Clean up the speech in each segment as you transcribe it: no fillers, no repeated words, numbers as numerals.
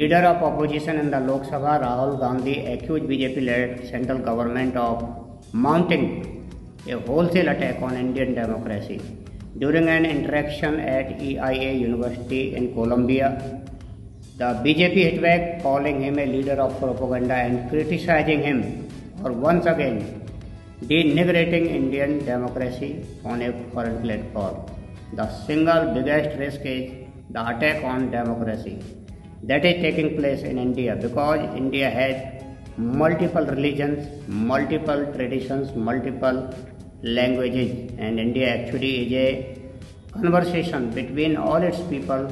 Leader of opposition in the Lok Sabha, Rahul Gandhi, accused BJP-led central government of mounting a wholesale attack on Indian democracy. During an interaction at EIA University in Colombia, the BJP hit back, calling him a leader of propaganda and criticizing him for once again denigrating Indian democracy on a foreign platform. The single biggest risk is the attack on democracy that is taking place in India, because India has multiple religions, multiple traditions, multiple languages, and India actually is a conversation between all its people,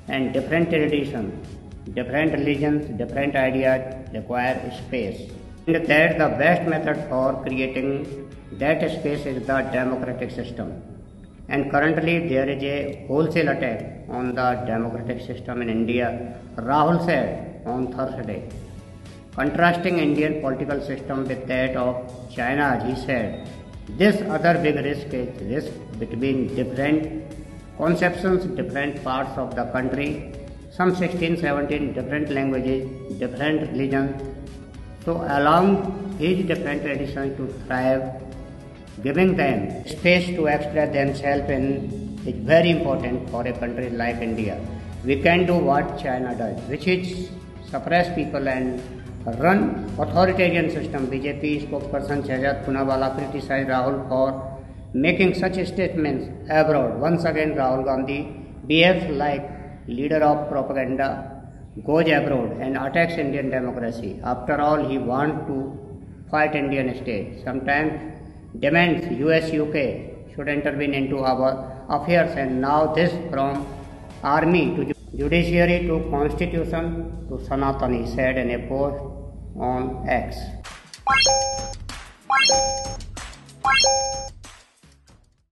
and different traditions, different religions, different ideas require space. And that the best method for creating that space is the democratic system. And currently there is a wholesale attack on the democratic system in India, Rahul said on Thursday. Contrasting Indian political system with that of China, he said, this other big risk is risk between different conceptions, different parts of the country, some 16, 17 different languages, different religions. So along these different traditions to thrive, giving them space to express themselves is very important for a country like India. We can do what China does, which is suppress people and run authoritarian system. BJP spokesperson Shehzad Poonawalla criticized Rahul for making such statements abroad. Once again, Rahul Gandhi behaves like leader of propaganda, goes abroad and attacks Indian democracy. After all, he wants to fight Indian state. Sometimes demands US, UK should intervene into our affairs, and now this from army to judiciary to constitution to Sanatan, he said in a post on X.